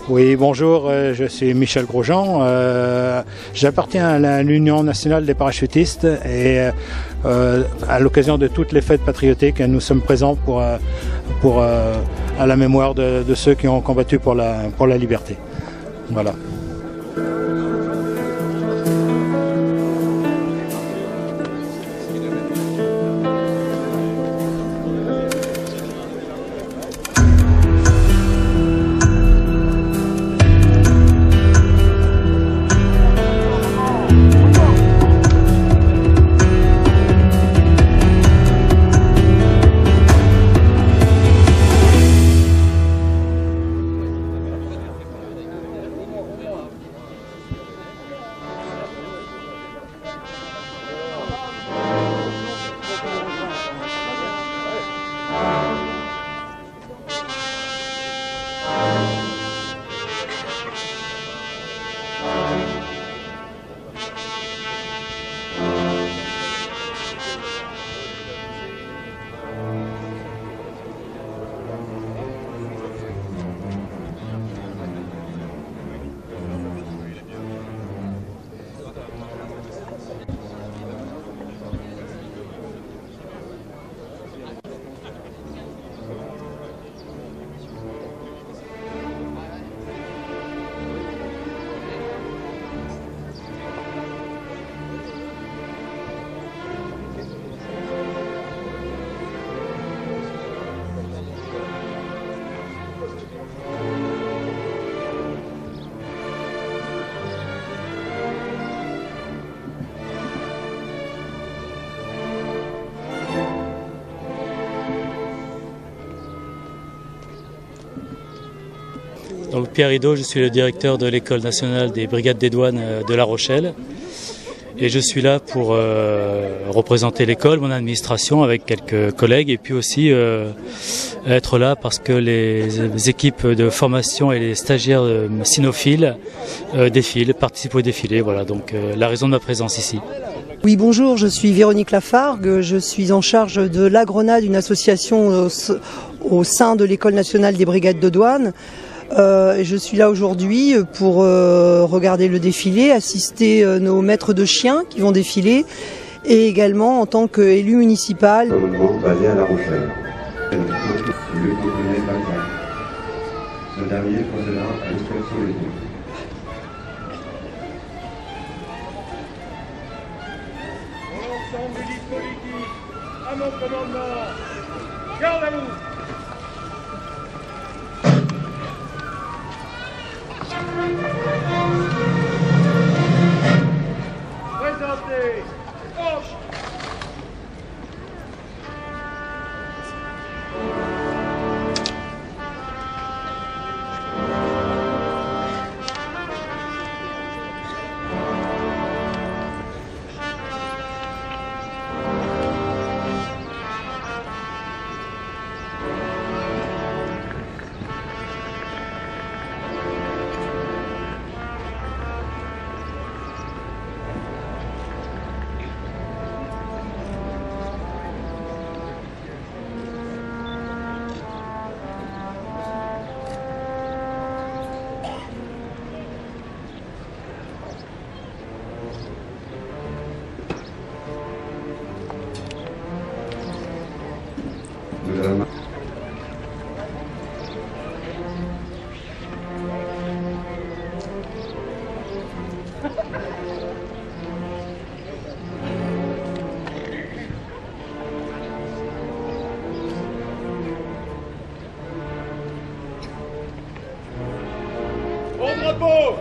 Oui, bonjour, je suis Michel Grosjean. J'appartiens à l'Union nationale des parachutistes et à l'occasion de toutes les fêtes patriotiques, nous sommes présents à la mémoire de ceux qui ont combattu pour la liberté. Voilà. Donc Pierre Rideau, je suis le directeur de l'École nationale des brigades des douanes de La Rochelle et je suis là pour représenter l'école, mon administration avec quelques collègues et puis aussi être là parce que les équipes de formation et les stagiaires cynophiles participent au défilé. Voilà donc la raison de ma présence ici. Oui, bonjour, je suis Véronique Lafargue, je suis en charge de l'Agronade, une association au sein de l'École nationale des brigades de douane. Je suis là aujourd'hui pour regarder le défilé, assister nos maîtres de chiens qui vont défiler et également en tant qu'élu municipal. Basé à La Rochelle. Le colonel Bacard. Ce dernier procédera à l'extraction des eaux. L'ensemble du dispositif, à mon commandement, garde à vous. Présentez, Hoche. Au drapeau!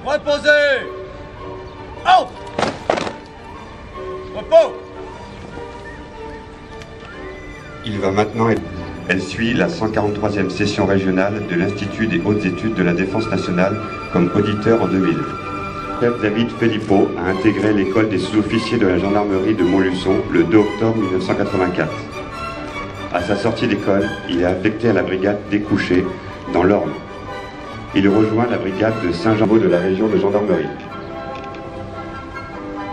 Reposez. Entre. Repos. Il va maintenant être... Elle suit la 143e session régionale de l'Institut des hautes études de la défense nationale comme auditeur en 2000. Chef David Filippo a intégré l'école des sous-officiers de la gendarmerie de Montluçon le 2 octobre 1984. À sa sortie d'école, il est affecté à la brigade des Couchés, dans l'Orne. Il rejoint la brigade de Saint-Jean de la région de gendarmerie.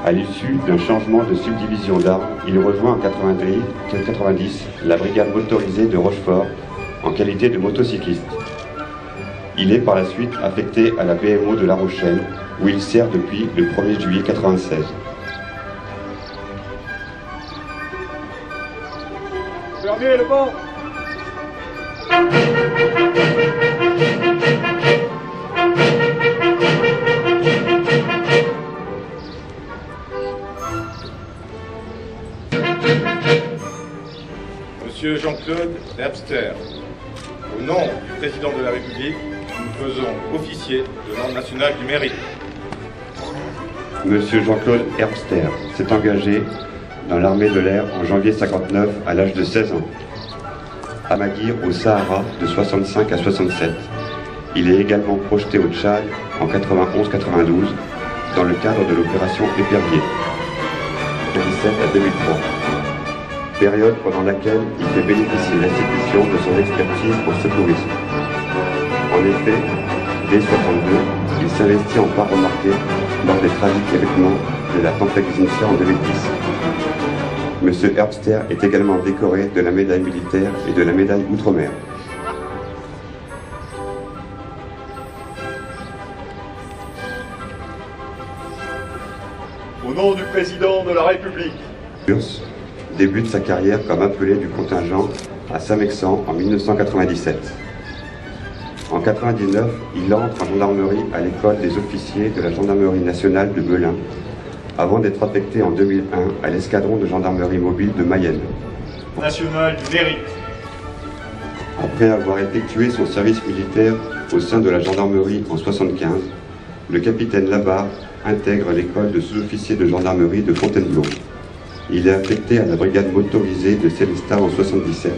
À l'issue d'un changement de subdivision d'armes, il rejoint en 90 la brigade motorisée de Rochefort en qualité de motocycliste. Il est par la suite affecté à la BMO de La Rochelle où il sert depuis le 1er juillet 1996. Fermez le banc. Monsieur Jean-Claude Herbster, au nom du Président de la République, nous faisons officier de l'Ordre national du mérite. Monsieur Jean-Claude Herbster s'est engagé dans l'armée de l'air en janvier 1959 à l'âge de 16 ans. À Maguire au Sahara de 65 à 67. Il est également projeté au Tchad en 91-92 dans le cadre de l'opération Épervier, 2007 à 2003. Période pendant laquelle il fait bénéficier l'institution de son expertise au secourisme. En effet, dès 62, il s'investit en part remarquée lors des tragiques événements de la tempête Xynthia en 2010. Monsieur Herbster est également décoré de la médaille militaire et de la médaille Outre-mer. Au nom du Président de la République. Urs débute sa carrière comme appelé du contingent à Saint-Mexan en 1997. En 1999, il entre en gendarmerie à l'école des officiers de la gendarmerie nationale de Belin, avant d'être affecté en 2001 à l'escadron de gendarmerie mobile de Mayenne. National du mérite. Après avoir effectué son service militaire au sein de la gendarmerie en 1975, le capitaine Labarre intègre l'école de sous-officiers de gendarmerie de Fontainebleau. Il est affecté à la brigade motorisée de Célestat en 1977,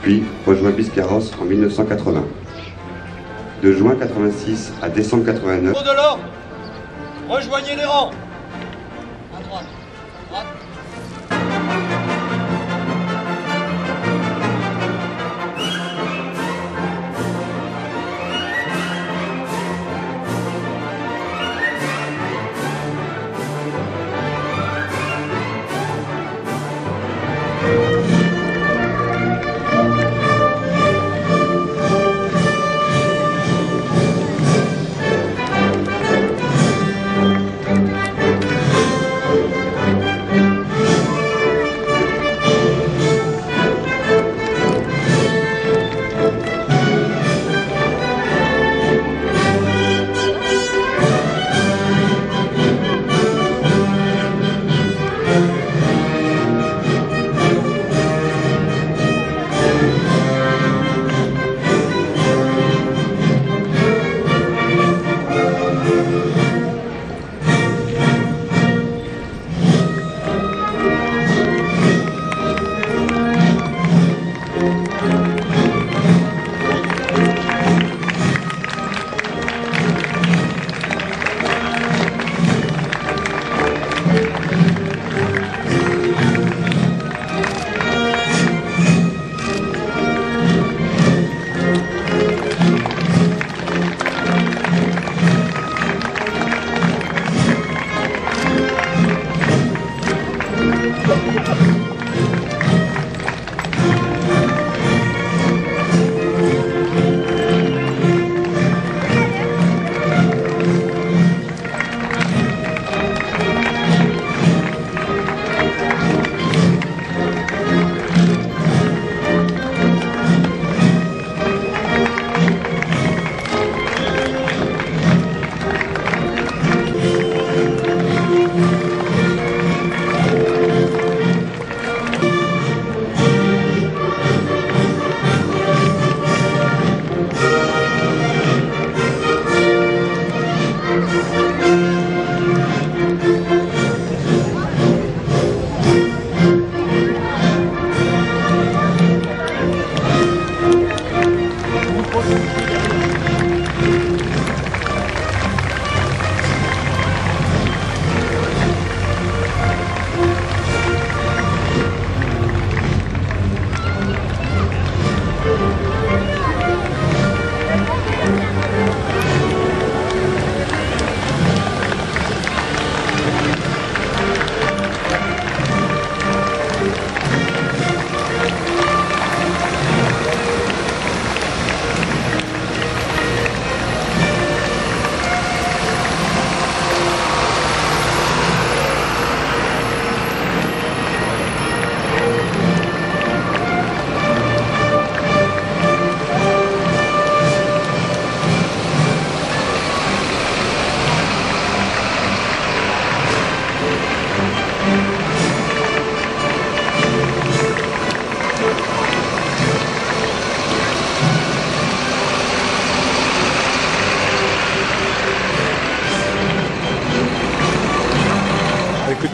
puis rejoint Biscarrosse en 1980. De juin 1986 à décembre 1989, De l'ordre. Rejoignez les rangs. À droite.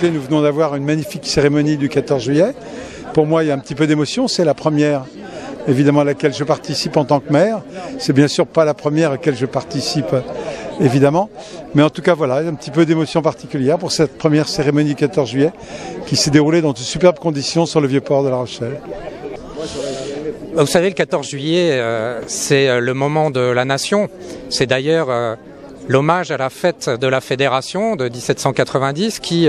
rappelé, nous venons d'avoir une magnifique cérémonie du 14 juillet. Pour moi, il y a un petit peu d'émotion. C'est la première, évidemment, à laquelle je participe en tant que maire. C'est bien sûr pas la première à laquelle je participe, évidemment. Mais en tout cas, voilà, un petit peu d'émotion particulière pour cette première cérémonie du 14 juillet qui s'est déroulée dans de superbes conditions sur le Vieux-Port de La Rochelle. Vous savez, le 14 juillet, c'est le moment de la nation. C'est d'ailleurs l'hommage à la fête de la Fédération de 1790 qui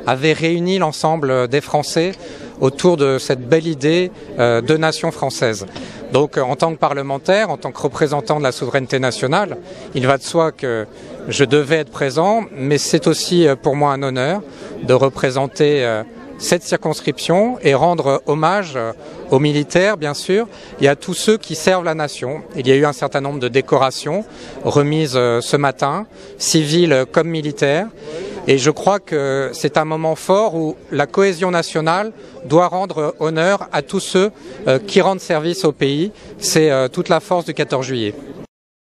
avait réuni l'ensemble des Français autour de cette belle idée de nation française. Donc en tant que parlementaire, en tant que représentant de la souveraineté nationale, il va de soi que je devais être présent, mais c'est aussi pour moi un honneur de représenter cette circonscription et rendre hommage aux militaires, bien sûr, et à tous ceux qui servent la nation. Il y a eu un certain nombre de décorations remises ce matin, civiles comme militaires, et je crois que c'est un moment fort où la cohésion nationale doit rendre honneur à tous ceux qui rendent service au pays. C'est toute la force du 14 juillet.